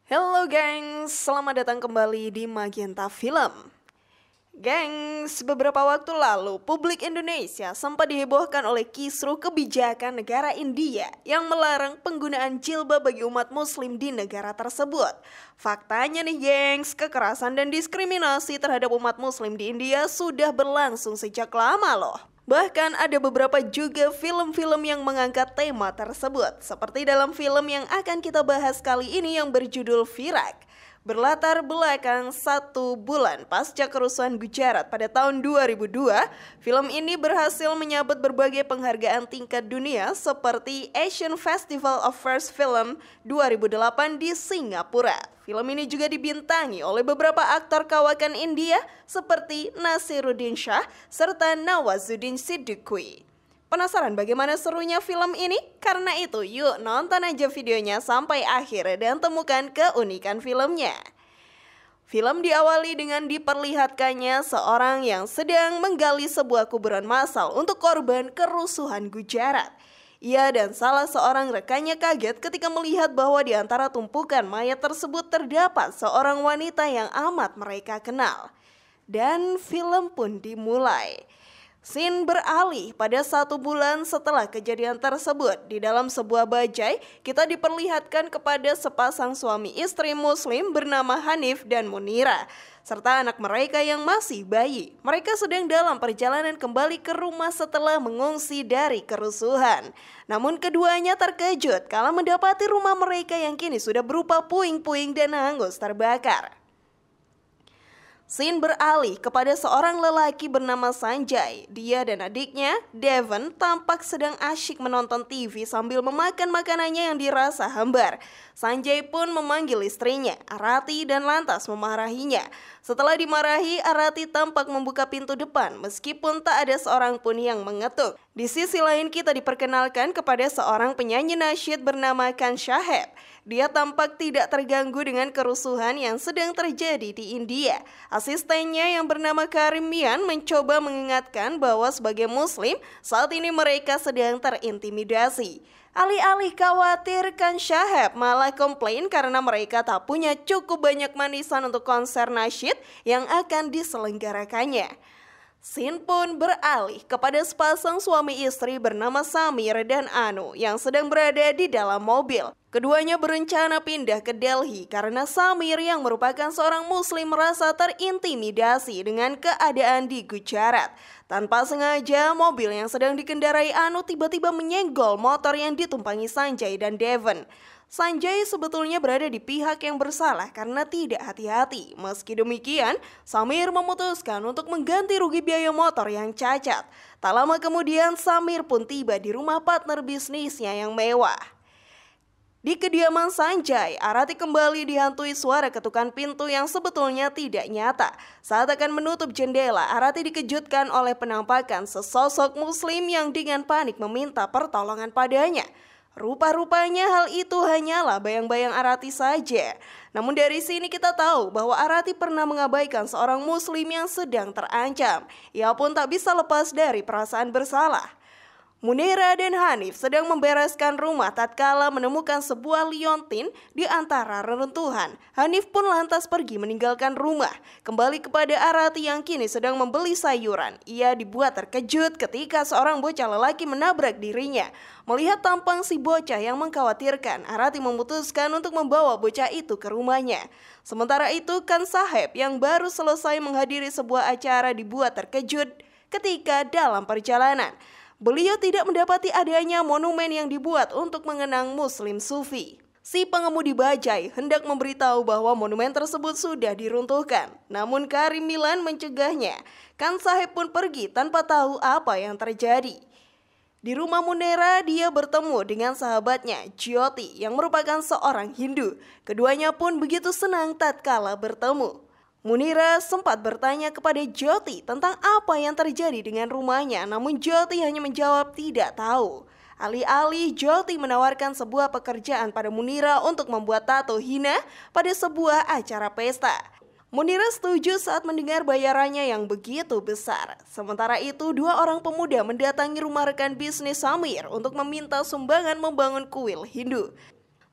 Halo gengs, selamat datang kembali di Magenta Film. Gengs, beberapa waktu lalu publik Indonesia sempat dihebohkan oleh kisruh kebijakan negara India yang melarang penggunaan jilbab bagi umat muslim di negara tersebut. Faktanya nih gengs, kekerasan dan diskriminasi terhadap umat muslim di India sudah berlangsung sejak lama loh. Bahkan ada beberapa juga film-film yang mengangkat tema tersebut, seperti dalam film yang akan kita bahas kali ini yang berjudul Virak. Berlatar belakang 1 bulan pasca kerusuhan Gujarat pada tahun 2002, film ini berhasil menyabet berbagai penghargaan tingkat dunia seperti Asian Festival of First Film 2008 di Singapura. Film ini juga dibintangi oleh beberapa aktor kawakan India seperti Nasiruddin Shah serta Nawazuddin Siddiqui. Penasaran bagaimana serunya film ini? Karena itu yuk nonton aja videonya sampai akhir dan temukan keunikan filmnya. Film diawali dengan diperlihatkannya seorang yang sedang menggali sebuah kuburan massal untuk korban kerusuhan Gujarat. Ia dan salah seorang rekannya kaget ketika melihat bahwa di antara tumpukan mayat tersebut terdapat seorang wanita yang amat mereka kenal. Dan film pun dimulai. Scene beralih pada 1 bulan setelah kejadian tersebut. Di dalam sebuah bajai, kita diperlihatkan kepada sepasang suami istri muslim bernama Hanif dan Munira, serta anak mereka yang masih bayi. Mereka sedang dalam perjalanan kembali ke rumah setelah mengungsi dari kerusuhan. Namun keduanya terkejut kala mendapati rumah mereka yang kini sudah berupa puing-puing dan hangus terbakar. Scene beralih kepada seorang lelaki bernama Sanjay. Dia dan adiknya, Devon, tampak sedang asyik menonton TV sambil memakan makanannya yang dirasa hambar. Sanjay pun memanggil istrinya, Arati, dan lantas memarahinya. Setelah dimarahi, Arati tampak membuka pintu depan meskipun tak ada seorang pun yang mengetuk. Di sisi lain kita diperkenalkan kepada seorang penyanyi nasyid bernama Khan Shaheb. Dia tampak tidak terganggu dengan kerusuhan yang sedang terjadi di India. Asistennya yang bernama Karim Mian mencoba mengingatkan bahwa sebagai muslim saat ini mereka sedang terintimidasi. Alih-alih khawatir, Khan Shaheb malah komplain karena mereka tak punya cukup banyak manisan untuk konser nasyid yang akan diselenggarakannya. Scene pun beralih kepada sepasang suami istri bernama Samir dan Anu yang sedang berada di dalam mobil. Keduanya berencana pindah ke Delhi karena Samir yang merupakan seorang muslim merasa terintimidasi dengan keadaan di Gujarat. Tanpa sengaja, mobil yang sedang dikendarai Anu tiba-tiba menyenggol motor yang ditumpangi Sanjay dan Devon. Sanjay sebetulnya berada di pihak yang bersalah karena tidak hati-hati. Meski demikian, Samir memutuskan untuk mengganti rugi biaya motor yang cacat. Tak lama kemudian, Samir pun tiba di rumah partner bisnisnya yang mewah. Di kediaman Sanjay, Arati kembali dihantui suara ketukan pintu yang sebetulnya tidak nyata. Saat akan menutup jendela, Arati dikejutkan oleh penampakan sesosok muslim yang dengan panik meminta pertolongan padanya. Rupa-rupanya hal itu hanyalah bayang-bayang Arati saja. Namun dari sini kita tahu bahwa Arati pernah mengabaikan seorang muslim yang sedang terancam. Ia pun tak bisa lepas dari perasaan bersalah. Munira dan Hanif sedang membereskan rumah tatkala menemukan sebuah liontin di antara reruntuhan. Hanif pun lantas pergi meninggalkan rumah. Kembali kepada Arati yang kini sedang membeli sayuran. Ia dibuat terkejut ketika seorang bocah lelaki menabrak dirinya. Melihat tampang si bocah yang mengkhawatirkan, Arati memutuskan untuk membawa bocah itu ke rumahnya. Sementara itu, Khan Shaheb yang baru selesai menghadiri sebuah acara dibuat terkejut ketika dalam perjalanan. Beliau tidak mendapati adanya monumen yang dibuat untuk mengenang Muslim Sufi. Si pengemudi bajai hendak memberitahu bahwa monumen tersebut sudah diruntuhkan. Namun Karim Milan mencegahnya. Khan Shaheb pun pergi tanpa tahu apa yang terjadi. Di rumah Munira, dia bertemu dengan sahabatnya, Jyoti, yang merupakan seorang Hindu. Keduanya pun begitu senang tatkala bertemu. Munira sempat bertanya kepada Jyoti tentang apa yang terjadi dengan rumahnya, namun Jyoti hanya menjawab tidak tahu. Alih-alih, Jyoti menawarkan sebuah pekerjaan pada Munira untuk membuat tato hina pada sebuah acara pesta. Munira setuju saat mendengar bayarannya yang begitu besar. Sementara itu, 2 orang pemuda mendatangi rumah rekan bisnis Samir untuk meminta sumbangan membangun kuil Hindu.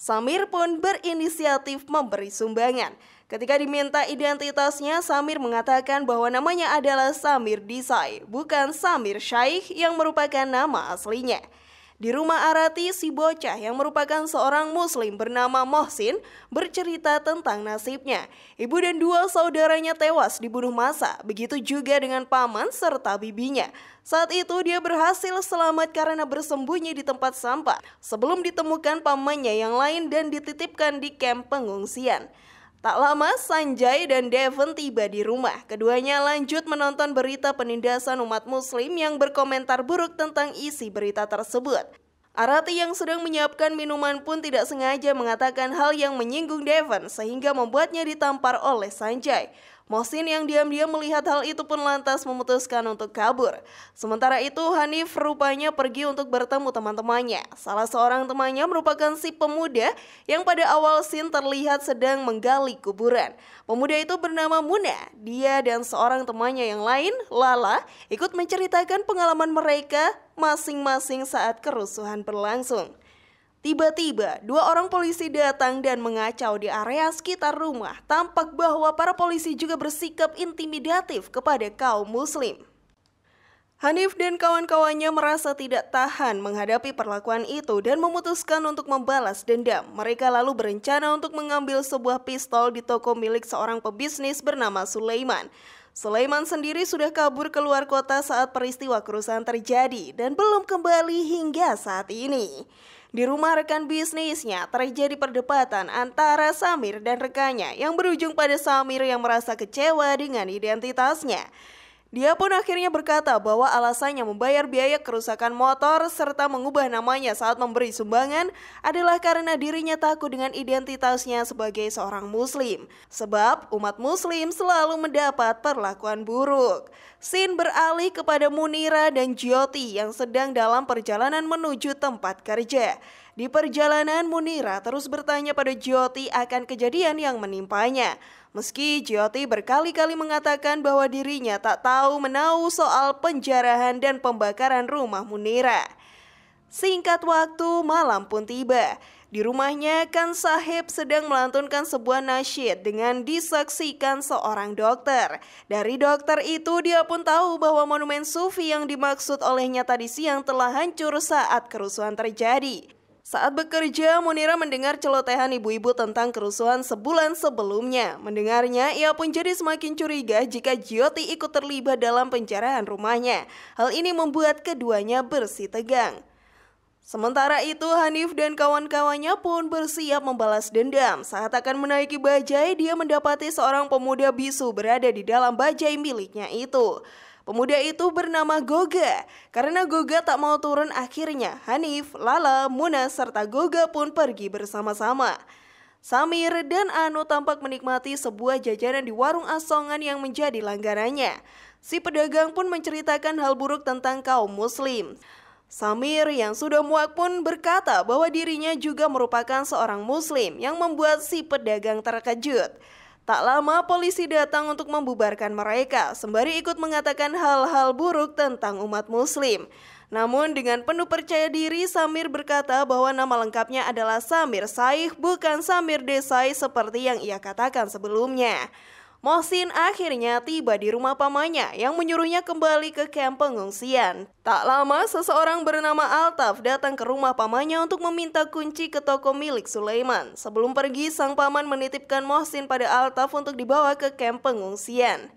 Samir pun berinisiatif memberi sumbangan. Ketika diminta identitasnya, Samir mengatakan bahwa namanya adalah Samir Desai, bukan Samir Syaikh yang merupakan nama aslinya. Di rumah Arati, si bocah yang merupakan seorang muslim bernama Mohsin bercerita tentang nasibnya. Ibu dan dua saudaranya tewas dibunuh massa, begitu juga dengan paman serta bibinya. Saat itu dia berhasil selamat karena bersembunyi di tempat sampah sebelum ditemukan pamannya yang lain dan dititipkan di kamp pengungsian. Tak lama Sanjay dan Devon tiba di rumah. Keduanya lanjut menonton berita penindasan umat muslim yang berkomentar buruk tentang isi berita tersebut. Arati yang sedang menyiapkan minuman pun tidak sengaja mengatakan hal yang menyinggung Devon sehingga membuatnya ditampar oleh Sanjay. Mohsin yang diam-diam melihat hal itu pun lantas memutuskan untuk kabur. Sementara itu Hanif rupanya pergi untuk bertemu teman-temannya. Salah seorang temannya merupakan si pemuda yang pada awal scene terlihat sedang menggali kuburan. Pemuda itu bernama Muna. Dia dan seorang temannya yang lain, Lala, ikut menceritakan pengalaman mereka masing-masing saat kerusuhan berlangsung. Tiba-tiba, dua orang polisi datang dan mengacau di area sekitar rumah. Tampak bahwa para polisi juga bersikap intimidatif kepada kaum muslim. Hanif dan kawan-kawannya merasa tidak tahan menghadapi perlakuan itu dan memutuskan untuk membalas dendam. Mereka lalu berencana untuk mengambil sebuah pistol di toko milik seorang pebisnis bernama Sulaiman. Sulaiman sendiri sudah kabur keluar kota saat peristiwa kerusuhan terjadi dan belum kembali hingga saat ini. Di rumah rekan bisnisnya terjadi perdebatan antara Samir dan rekannya yang berujung pada Samir yang merasa kecewa dengan identitasnya. Dia pun akhirnya berkata bahwa alasannya membayar biaya kerusakan motor serta mengubah namanya saat memberi sumbangan adalah karena dirinya takut dengan identitasnya sebagai seorang muslim. Sebab umat muslim selalu mendapat perlakuan buruk. Scene beralih kepada Munira dan Jyoti yang sedang dalam perjalanan menuju tempat kerja. Di perjalanan, Munira terus bertanya pada Jyoti akan kejadian yang menimpanya. Meski Jyoti berkali-kali mengatakan bahwa dirinya tak tahu menahu soal penjarahan dan pembakaran rumah Munira. Singkat waktu, malam pun tiba. Di rumahnya, Khan Sahib sedang melantunkan sebuah nasyid dengan disaksikan seorang dokter. Dari dokter itu, dia pun tahu bahwa monumen Sufi yang dimaksud olehnya tadi siang telah hancur saat kerusuhan terjadi. Saat bekerja, Munira mendengar celotehan ibu-ibu tentang kerusuhan sebulan sebelumnya. Mendengarnya, ia pun jadi semakin curiga jika Jyoti ikut terlibat dalam penjarahan rumahnya. Hal ini membuat keduanya bersitegang. Sementara itu, Hanif dan kawan-kawannya pun bersiap membalas dendam. Saat akan menaiki bajai, dia mendapati seorang pemuda bisu berada di dalam bajai miliknya itu. Pemuda itu bernama Goga. Karena Goga tak mau turun, akhirnya Hanif, Lala, Muna, serta Goga pun pergi bersama-sama. Samir dan Anu tampak menikmati sebuah jajanan di warung asongan yang menjadi langganannya. Si pedagang pun menceritakan hal buruk tentang kaum muslim. Samir yang sudah muak pun berkata bahwa dirinya juga merupakan seorang muslim yang membuat si pedagang terkejut. Tak lama polisi datang untuk membubarkan mereka, sembari ikut mengatakan hal-hal buruk tentang umat muslim. Namun dengan penuh percaya diri, Samir berkata bahwa nama lengkapnya adalah Samir Syaikh, bukan Samir Desai seperti yang ia katakan sebelumnya. Mohsin akhirnya tiba di rumah pamannya yang menyuruhnya kembali ke kamp pengungsian. Tak lama seseorang bernama Altaf datang ke rumah pamannya untuk meminta kunci ke toko milik Sulaiman. Sebelum pergi, sang paman menitipkan Mohsin pada Altaf untuk dibawa ke kamp pengungsian.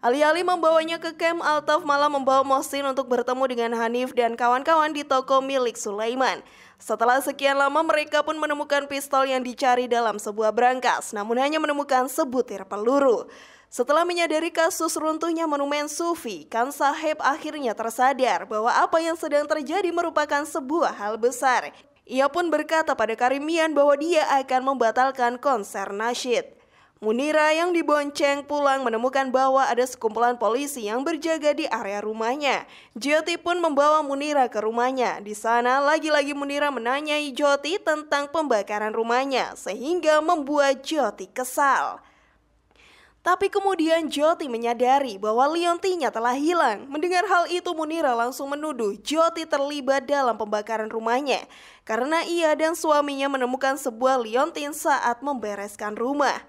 Alih-alih membawanya ke kamp, Altaf malah membawa Mohsin untuk bertemu dengan Hanif dan kawan-kawan di toko milik Sulaiman. Setelah sekian lama, mereka pun menemukan pistol yang dicari dalam sebuah brankas, namun hanya menemukan sebutir peluru. Setelah menyadari kasus runtuhnya monumen Sufi, Khan Sahib akhirnya tersadar bahwa apa yang sedang terjadi merupakan sebuah hal besar. Ia pun berkata pada Karimian bahwa dia akan membatalkan konser nasyid. Munira yang dibonceng pulang menemukan bahwa ada sekumpulan polisi yang berjaga di area rumahnya. Jyoti pun membawa Munira ke rumahnya. Di sana lagi-lagi Munira menanyai Jyoti tentang pembakaran rumahnya sehingga membuat Jyoti kesal. Tapi kemudian Jyoti menyadari bahwa liontinnya telah hilang. Mendengar hal itu, Munira langsung menuduh Jyoti terlibat dalam pembakaran rumahnya karena ia dan suaminya menemukan sebuah liontin saat membereskan rumah.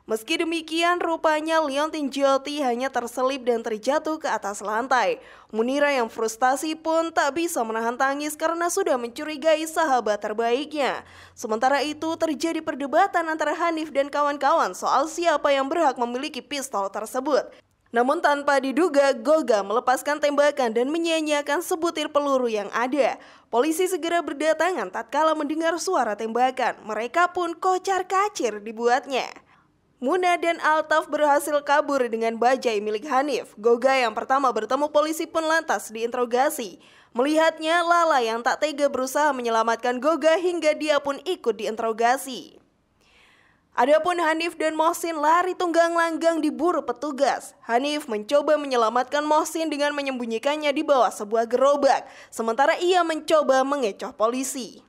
Meski demikian, rupanya liontin Jyoti hanya terselip dan terjatuh ke atas lantai. Munira yang frustasi pun tak bisa menahan tangis karena sudah mencurigai sahabat terbaiknya. Sementara itu terjadi perdebatan antara Hanif dan kawan-kawan soal siapa yang berhak memiliki pistol tersebut. Namun tanpa diduga, Goga melepaskan tembakan dan menyia-nyiakan sebutir peluru yang ada. Polisi segera berdatangan tatkala mendengar suara tembakan. Mereka pun kocar-kacir dibuatnya. Muna dan Altaf berhasil kabur dengan bajai milik Hanif. Goga yang pertama bertemu polisi pun lantas diinterogasi. Melihatnya, Lala yang tak tega berusaha menyelamatkan Goga hingga dia pun ikut diinterogasi. Adapun Hanif dan Mohsin lari tunggang langgang diburu petugas. Hanif mencoba menyelamatkan Mohsin dengan menyembunyikannya di bawah sebuah gerobak, sementara ia mencoba mengecoh polisi.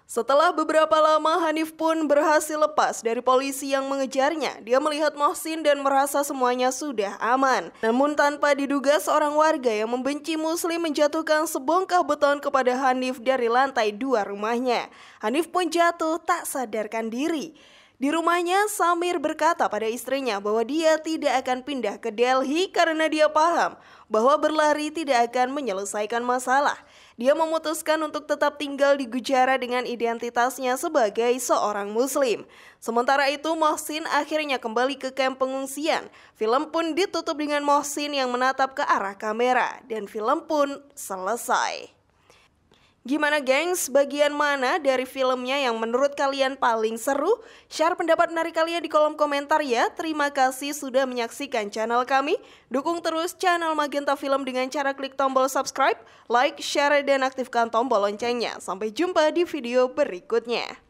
Setelah beberapa lama, Hanif pun berhasil lepas dari polisi yang mengejarnya. Dia melihat Mohsin dan merasa semuanya sudah aman. Namun tanpa diduga, seorang warga yang membenci Muslim menjatuhkan sebongkah beton kepada Hanif dari lantai 2 rumahnya. Hanif pun jatuh tak sadarkan diri. Di rumahnya, Samir berkata pada istrinya bahwa dia tidak akan pindah ke Delhi karena dia paham bahwa berlari tidak akan menyelesaikan masalah. Dia memutuskan untuk tetap tinggal di Gujarat dengan identitasnya sebagai seorang Muslim. Sementara itu, Mohsin akhirnya kembali ke kamp pengungsian. Film pun ditutup dengan Mohsin yang menatap ke arah kamera dan film pun selesai. Gimana gengs, bagian mana dari filmnya yang menurut kalian paling seru? Share pendapat dari kalian di kolom komentar ya. Terima kasih sudah menyaksikan channel kami. Dukung terus channel Magenta Film dengan cara klik tombol subscribe, like, share, dan aktifkan tombol loncengnya. Sampai jumpa di video berikutnya.